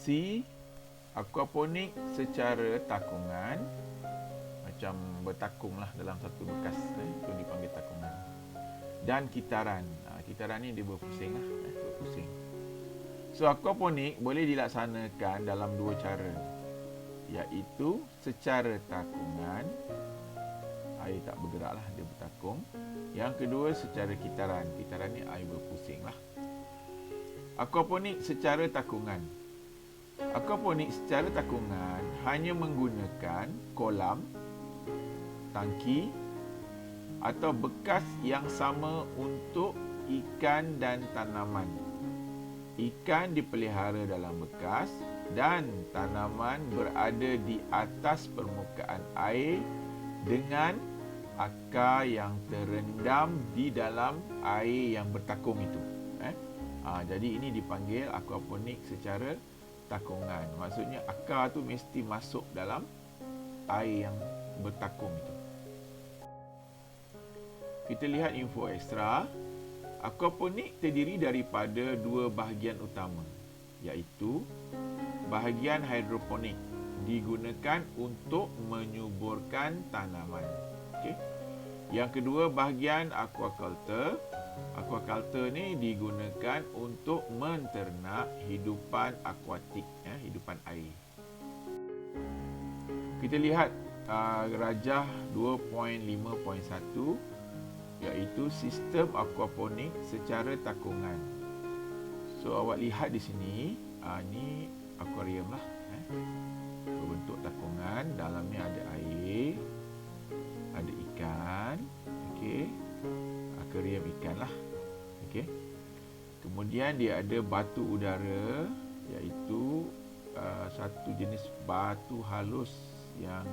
Fungsi aquaponik secara takungan, macam bertakunglah dalam satu bekas, itu dipanggil takungan. Dan kitaran. Kitaran ni dia berpusing lah, berpusing. So aquaponik boleh dilaksanakan dalam dua cara, iaitu secara takungan, air tak bergerak lah, dia bertakung. Yang kedua secara kitaran. Kitaran ni air berpusing lah. Aquaponik secara takungan. Aquaponik secara takungan hanya menggunakan kolam, tangki atau bekas yang sama untuk ikan dan tanaman. Ikan dipelihara dalam bekas dan tanaman berada di atas permukaan air dengan akar yang terendam di dalam air yang bertakung itu. Jadi ini dipanggil aquaponik secara takungan. Maksudnya akar tu mesti masuk dalam air yang bertakung itu. Kita lihat info ekstra. Aquaponik terdiri daripada dua bahagian utama, iaitu bahagian hidroponik digunakan untuk menyuburkan tanaman. Okey. Yang kedua bahagian aquaculture. Aquaculture ni digunakan untuk menternak hidupan akuatik, hidupan air. Kita lihat rajah 2.5.1, iaitu sistem aquaponik secara takungan. So awak lihat di sini, ni akuarium lah, berbentuk takungan, dalamnya ada air, ada ikan, okey. Akuarium ikan lah, okey. Kemudian dia ada batu udara, iaitu satu jenis batu halus yang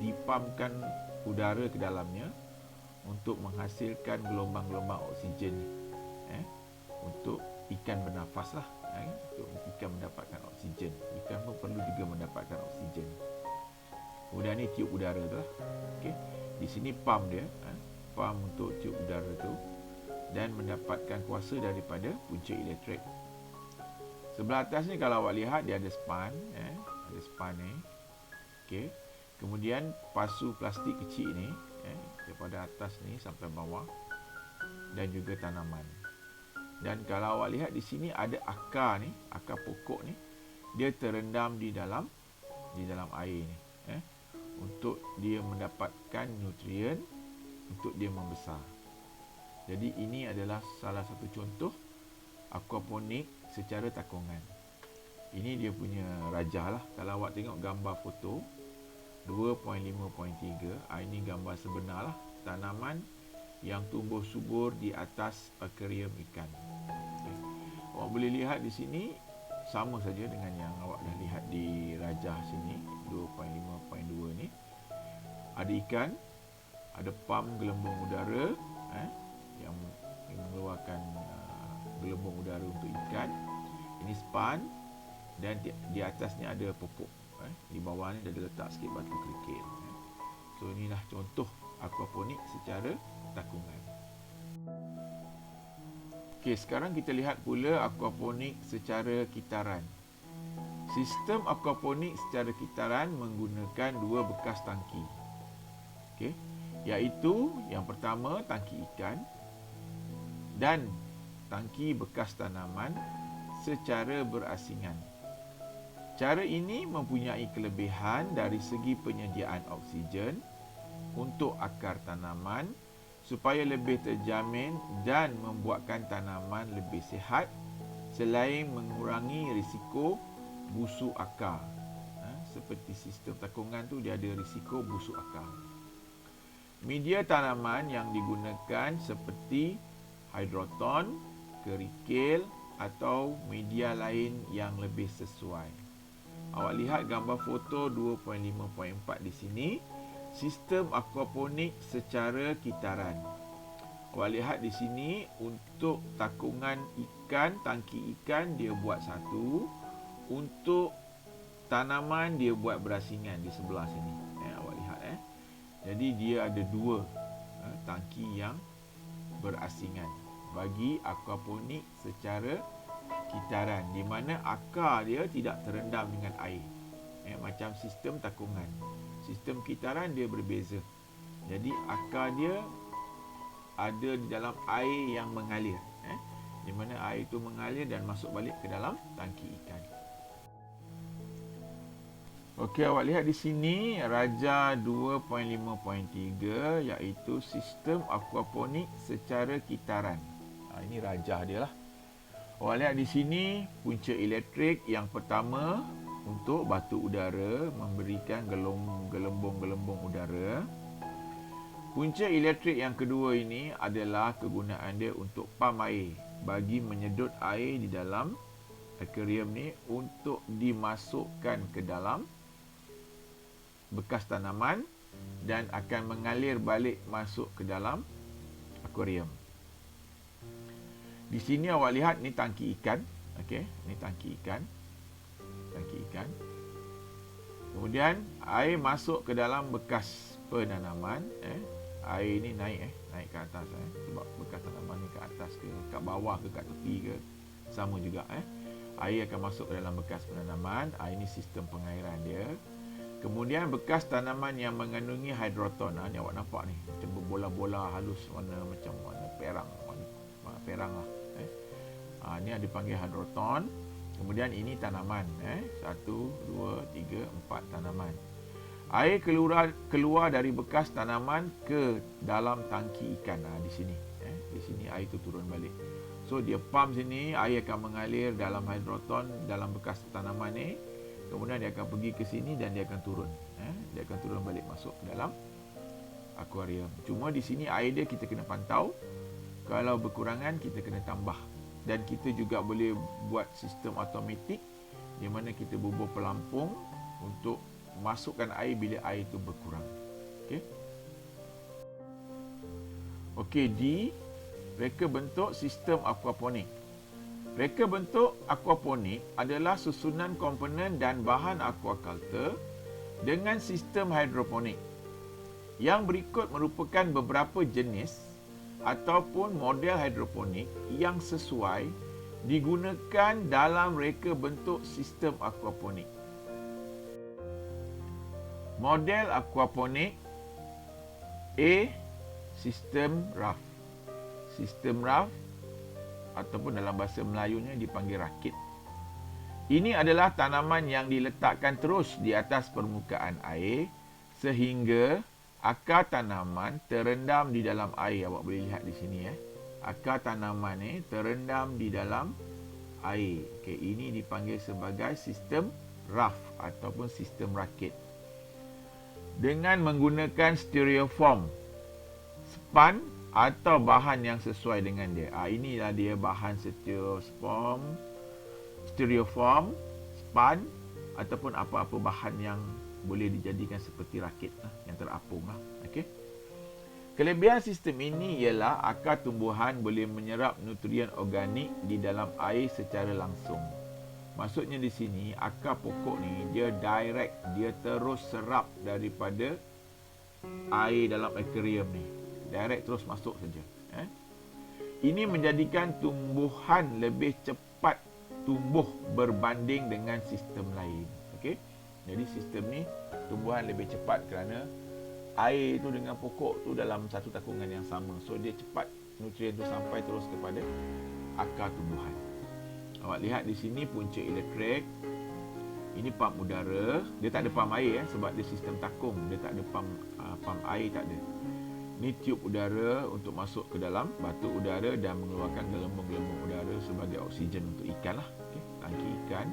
dipamkan udara ke dalamnya untuk menghasilkan gelombang-gelombang oksigen, untuk ikan bernafas lah, untuk ikan mendapatkan oksigen. Ikan pun perlu juga mendapatkan oksigen. Kemudian ni tiup udara tu lah, okey. Di sini pam dia, pam untuk tiup udara tu dan mendapatkan kuasa daripada punca elektrik. Sebelah atas ni kalau awak lihat dia ada span, ada span ni, okey. Kemudian pasu plastik kecil ni, daripada atas ni sampai bawah, dan juga tanaman. Dan kalau awak lihat di sini ada akar ni, akar pokok ni, dia terendam di dalam air ni, untuk dia mendapatkan nutrien untuk dia membesar. Jadi ini adalah salah satu contoh aquaponik secara takungan. Ini dia punya rajah lah. Kalau awak tengok gambar foto 2.5.3, ini gambar sebenar lah, tanaman yang tumbuh subur di atas akuarium ikan. Okay. Awak boleh lihat di sini sama saja dengan yang awak dah lihat di rajah sini 2.5.2 ni. Ada ikan, ada pam gelembung udara, yang mengeluarkan gelembung udara untuk ikan. Ini span, dan di atasnya ada pokok. Di bawah ni ada letak sikit batu kerikil. So inilah contoh aquaponik secara takungan. Okey, sekarang kita lihat pula aquaponik secara kitaran. Sistem aquaponik secara kitaran menggunakan dua bekas tangki. Okey, iaitu yang pertama tangki ikan dan tangki bekas tanaman secara berasingan. Cara ini mempunyai kelebihan dari segi penyediaan oksigen untuk akar tanaman supaya lebih terjamin dan membuatkan tanaman lebih sihat, selain mengurangi risiko busuk akar. Seperti sistem takungan tu dia ada risiko busuk akar. Media tanaman yang digunakan seperti hidroton, kerikil atau media lain yang lebih sesuai. Awak lihat gambar foto 2.5.4 di sini, sistem aquaponik secara kitaran. Awak lihat di sini untuk takungan ikan, tangki ikan dia buat satu, untuk tanaman dia buat berasingan di sebelah sini. Awak lihat Jadi dia ada dua tangki yang berasingan bagi aquaponik secara kitaran, di mana akar dia tidak terendam dengan air. Macam sistem takungan. Sistem kitaran dia berbeza. Jadi akar dia ada di dalam air yang mengalir, di mana air itu mengalir dan masuk balik ke dalam tangki ikan. Okey, awak lihat di sini Raja 2.5.3 iaitu sistem aquaponik secara kitaran. Ini rajah dia lah. Awak lihat di sini punca elektrik yang pertama untuk batu udara, memberikan gelembung-gelembung udara. Punca elektrik yang kedua ini adalah kegunaan dia untuk pam air, bagi menyedut air di dalam akuarium ni untuk dimasukkan ke dalam bekas tanaman dan akan mengalir balik masuk ke dalam akuarium. Di sini awak lihat ni tangki ikan. Okey, ni tangki ikan. Tangki ikan. Kemudian air masuk ke dalam bekas penanaman, air ni naik ke atas, sebab bekas tanaman ni ke atas ke kat bawah ke kat tepi ke sama juga, air akan masuk ke dalam bekas penanaman. Ini sistem pengairan dia. Kemudian bekas tanaman yang mengandungi hidroton, ni awak nampak ni macam berbola-bola halus macam warna perang, perang lah. Ni ada dipanggil hidroton. Kemudian ini tanaman, 1, 2, 3, 4 tanaman. Air keluar dari bekas tanaman ke dalam tangki ikan. Di sini, di sini air itu turun balik. So dia pump sini, air akan mengalir dalam hidroton dalam bekas tanaman ni. Kemudian dia akan pergi ke sini dan dia akan turun. Dia akan turun balik masuk ke dalam akuarium. Cuma di sini air dia kita kena pantau. Kalau berkurangan kita kena tambah. Dan kita juga boleh buat sistem automatik di mana kita bubuh pelampung untuk masukkan air bila air itu berkurang. Okey, D, reka bentuk sistem aquaponik. Reka bentuk aquaponik adalah susunan komponen dan bahan aquaculture dengan sistem hidroponik. Yang berikut merupakan beberapa jenis ataupun model hidroponik yang sesuai digunakan dalam reka bentuk sistem aquaponik. Model aquaponik A. Sistem raft. Sistem raft ataupun dalam bahasa Melayunya dipanggil rakit. Ini adalah tanaman yang diletakkan terus di atas permukaan air sehingga akar tanaman terendam di dalam air. Awak boleh lihat di sini, akar tanaman ni terendam di dalam air. Okey, ini dipanggil sebagai sistem raft ataupun sistem rakit. Dengan menggunakan styrofoam, span atau bahan yang sesuai dengan dia. Inilah dia bahan styrofoam, span ataupun apa-apa bahan yang boleh dijadikan seperti rakit yang terapung. Okey. Kelebihan sistem ini ialah akar tumbuhan boleh menyerap nutrien organik di dalam air secara langsung. Maksudnya di sini akar pokok ni dia direct, dia terus serap daripada air dalam akuarium ni. Direct terus masuk saja. Ini menjadikan tumbuhan lebih cepat tumbuh berbanding dengan sistem lain. Okey. Jadi sistem ni tumbuhan lebih cepat kerana air tu dengan pokok tu dalam satu takungan yang sama. So dia cepat nutrien tu sampai terus kepada akar tumbuhan. Awak lihat di sini punca elektrik. Ini pam udara. Dia tak ada pam air sebab dia sistem takung. Dia tak ada pam air, tak ada. Ini tiub udara untuk masuk ke dalam batu udara dan mengeluarkan gelembung-gelembung udara sebagai oksigen untuk ikan lah. Okay. Tangki ikan.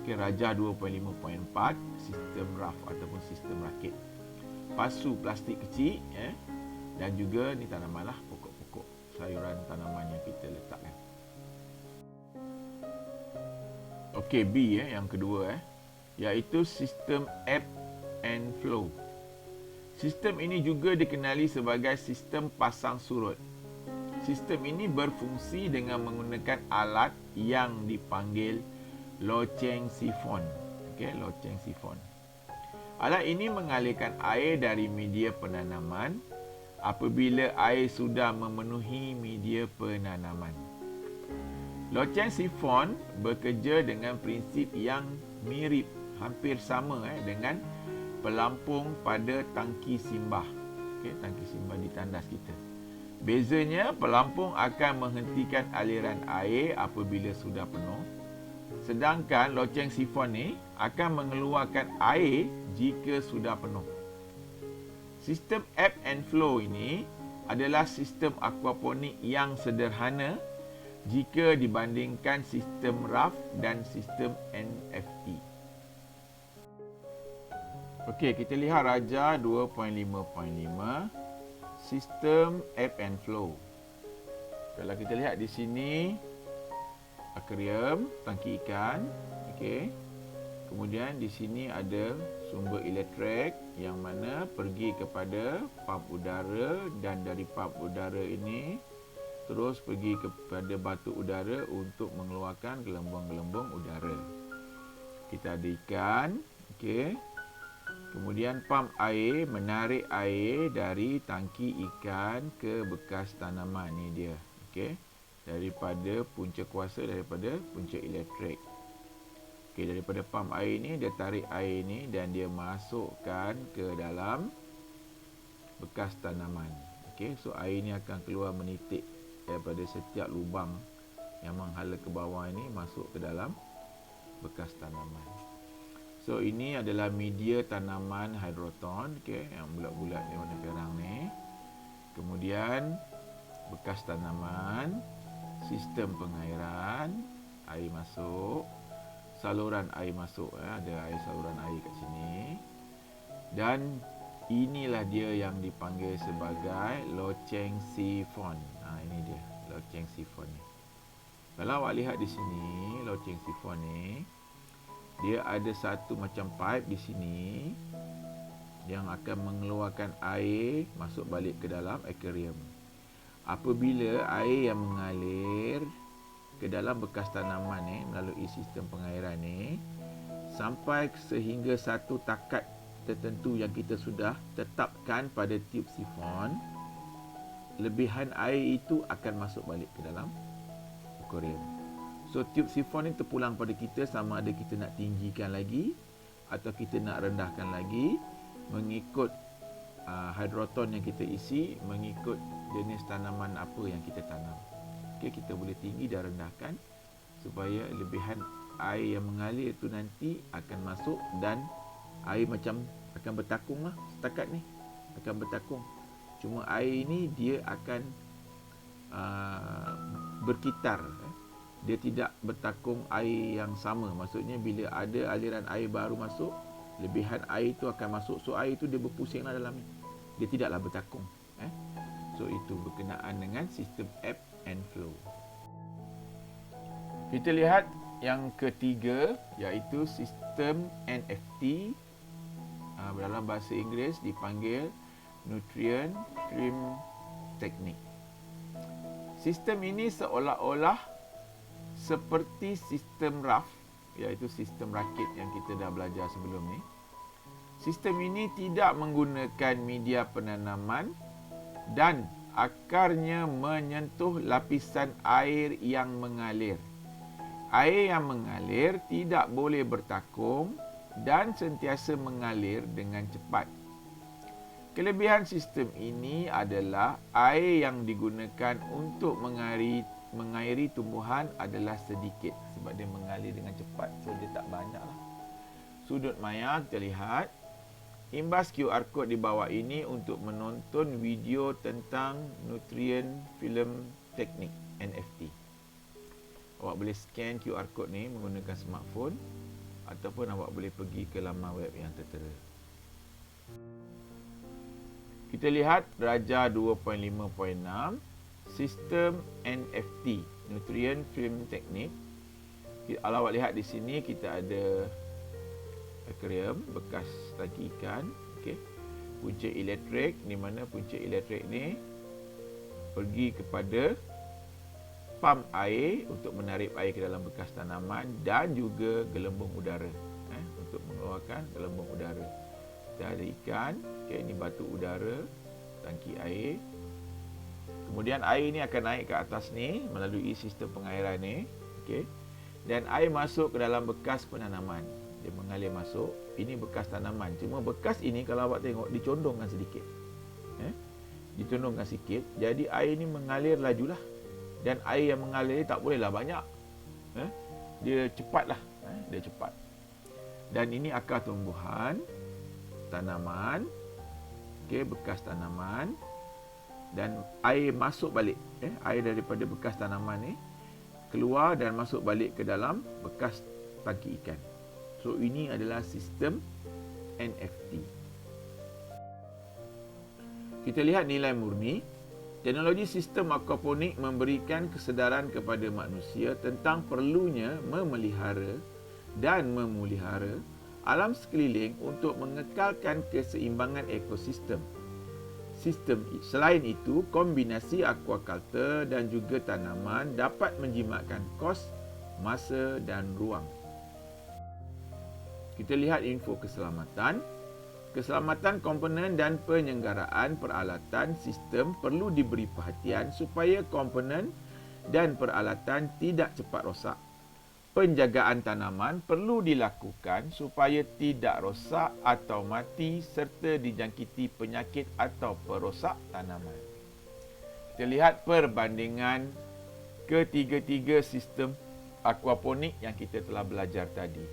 Okay, Raja 2.5.4 sistem raft ataupun sistem rakit. Pasu plastik kecil dan juga ni tanaman lah, pokok-pokok sayuran tanaman yang kita letakkan. Okey, B yang kedua iaitu sistem ebb and flow. Sistem ini juga dikenali sebagai sistem pasang surut. Sistem ini berfungsi dengan menggunakan alat yang dipanggil loceng sifon. Okey, loceng sifon. Alat ini mengalirkan air dari media penanaman apabila air sudah memenuhi media penanaman. Loceng sifon bekerja dengan prinsip yang mirip, hampir sama dengan pelampung pada tangki simbah. Okey, tangki simbah di tandas kita. Bezanya, pelampung akan menghentikan aliran air apabila sudah penuh. Sedangkan loceng sifon ni akan mengeluarkan air jika sudah penuh. Sistem ebb and flow ini adalah sistem aquaponik yang sederhana jika dibandingkan sistem RAF dan sistem NFT. Okey, kita lihat Raja 2.5.5, sistem ebb and flow. Kalau kita lihat di sini, akuarium, tangki ikan, okey. Kemudian di sini ada sumber elektrik yang mana pergi kepada pump udara, dan dari pump udara ini terus pergi kepada batu udara untuk mengeluarkan gelembung-gelembung udara. Kita ada ikan, okey. Kemudian pump air menarik air dari tangki ikan ke bekas tanaman, ni dia, okey. Daripada punca kuasa, daripada punca elektrik. Okey, daripada pump air ni, dia tarik air ni dan dia masukkan ke dalam bekas tanaman. Okey, so air ni akan keluar menitik daripada setiap lubang yang menghala ke bawah ini masuk ke dalam bekas tanaman. So ini adalah media tanaman hydroton, okey, yang bulat-bulat ni warna perang ni. Kemudian bekas tanaman, sistem pengairan, air masuk, saluran air masuk, ada air saluran air kat sini. Dan inilah dia yang dipanggil sebagai loceng sifon. Ini dia loceng sifon ni. Kalau awak lihat di sini, loceng sifon ni, dia ada satu macam pipe di sini yang akan mengeluarkan air masuk balik ke dalam akuarium. Apabila air yang mengalir ke dalam bekas tanaman ni melalui sistem pengairan ni sampai sehingga satu takat tertentu yang kita sudah tetapkan pada tiub sifon, lebihan air itu akan masuk balik ke dalam akuarium. So tiub sifon ni terpulang pada kita sama ada kita nak tinggikan lagi atau kita nak rendahkan lagi mengikut hydroton yang kita isi, mengikut jenis tanaman apa yang kita tanam. Okay, kita boleh tinggi dan rendahkan supaya lebihan air yang mengalir itu nanti akan masuk dan air macam akan bertakung lah. Setakat ni akan bertakung. Cuma air ini dia akan berkitar. Dia tidak bertakung air yang sama. Maksudnya bila ada aliran air baru masuk, lebihan air itu akan masuk. So air itu dia berpusing lah dalam ni. Dia tidaklah bertakung. So itu berkenaan dengan sistem ebb and flow. Kita lihat yang ketiga, iaitu sistem NFT. Dalam bahasa Inggeris dipanggil Nutrient Film Technique. Sistem ini seolah-olah seperti sistem RAF, iaitu sistem rakit yang kita dah belajar sebelum ni. Sistem ini tidak menggunakan media penanaman dan akarnya menyentuh lapisan air yang mengalir. Air yang mengalir tidak boleh bertakung dan sentiasa mengalir dengan cepat. Kelebihan sistem ini adalah air yang digunakan untuk mengairi tumbuhan adalah sedikit sebab dia mengalir dengan cepat, so dia tak banyak lah. Sudut maya kita lihat. Imbas QR code di bawah ini untuk menonton video tentang Nutrient Film Technique NFT. Awak boleh scan QR code ni menggunakan smartphone ataupun awak boleh pergi ke laman web yang tertera. Kita lihat Raja 2.5.6, sistem NFT, Nutrient Film Technique. Kalau awak lihat di sini kita ada akuarium bekas tangki ikan, okey. Punca elektrik, di mana punca elektrik ni pergi kepada pump air untuk menarik air ke dalam bekas tanaman dan juga gelembung udara untuk mengeluarkan gelembung udara. Kita ada ikan, okey, ini batu udara, tangki air. Kemudian air ni akan naik ke atas ni melalui sistem pengairan ni. Okey. Dan air masuk ke dalam bekas penanaman. Dia mengalir masuk. Ini bekas tanaman. Cuma bekas ini kalau awak tengok dicondongkan sedikit. Dicondongkan sikit. Jadi air ni mengalir lajulah. Dan air yang mengalir tak bolehlah banyak. Dia cepatlah. Dia cepat. Dan ini akar tumbuhan tanaman. Okey, bekas tanaman. Dan air masuk balik. Air daripada bekas tanaman ni keluar dan masuk balik ke dalam bekas tangki ikan. So, ini adalah sistem NFT. Kita lihat nilai murni. Teknologi sistem aquaponik memberikan kesedaran kepada manusia tentang perlunya memelihara dan memulihara alam sekeliling untuk mengekalkan keseimbangan ekosistem. Selain itu, kombinasi aquaculture dan juga tanaman dapat menjimatkan kos, masa dan ruang. Kita lihat info keselamatan. Keselamatan komponen dan penyelenggaraan peralatan sistem perlu diberi perhatian supaya komponen dan peralatan tidak cepat rosak. Penjagaan tanaman perlu dilakukan supaya tidak rosak atau mati serta dijangkiti penyakit atau perosak tanaman. Kita lihat perbandingan ketiga-tiga sistem aquaponik yang kita telah belajar tadi.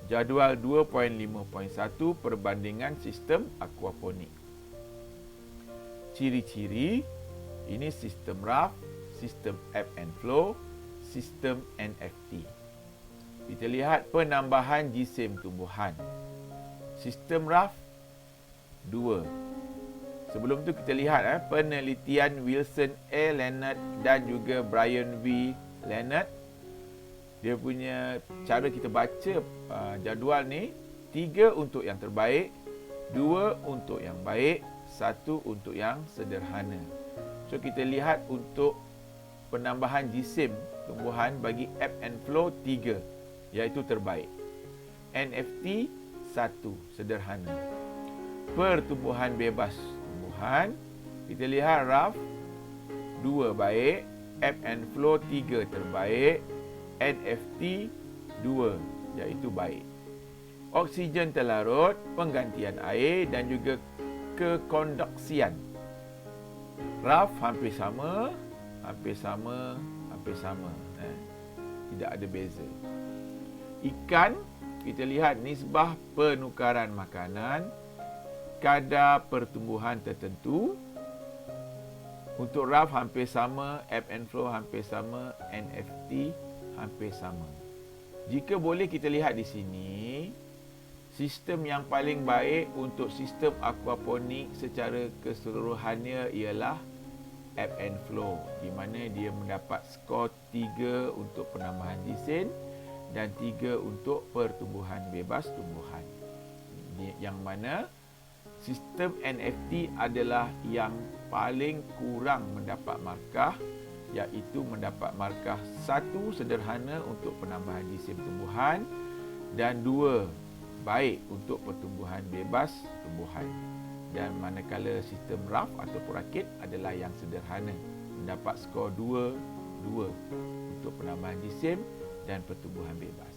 Jadual 2.5.1 perbandingan sistem aquaponik. Ciri-ciri, ini sistem raft, sistem ebb and flow, sistem NFT. Kita lihat penambahan jisim tumbuhan. Sistem raft 2. Sebelum tu kita lihat penelitian Wilson A. Leonard dan juga Brian V. Leonard. Dia punya cara kita baca jadual ni, 3 untuk yang terbaik, 2 untuk yang baik, 1 untuk yang sederhana. So kita lihat untuk penambahan jisim tumbuhan bagi ebb and flow 3, iaitu terbaik. NFT 1, sederhana. Pertumbuhan bebas tumbuhan, kita lihat raft 2 baik, ebb and flow 3 terbaik, NFT 2 iaitu baik. Oksigen terlarut, penggantian air dan juga kekonduksian. Raft hampir sama, hampir sama, hampir sama. Tidak ada beza. Ikan, kita lihat nisbah penukaran makanan, kadar pertumbuhan tertentu. Untuk raft hampir sama, ebb and flow hampir sama, NFT hampir sama. Jika boleh kita lihat di sini, sistem yang paling baik untuk sistem aquaponik secara keseluruhannya ialah ebb and flow, di mana dia mendapat skor 3 untuk penambahan jisim dan 3 untuk pertumbuhan bebas tumbuhan. Yang mana sistem NFT adalah yang paling kurang mendapat markah, iaitu mendapat markah 1 sederhana untuk penambahan jisim tumbuhan dan 2 baik untuk pertumbuhan bebas tumbuhan. Dan manakala sistem raft ataupun rakit adalah yang sederhana, mendapat skor 2 untuk penambahan jisim dan pertumbuhan bebas.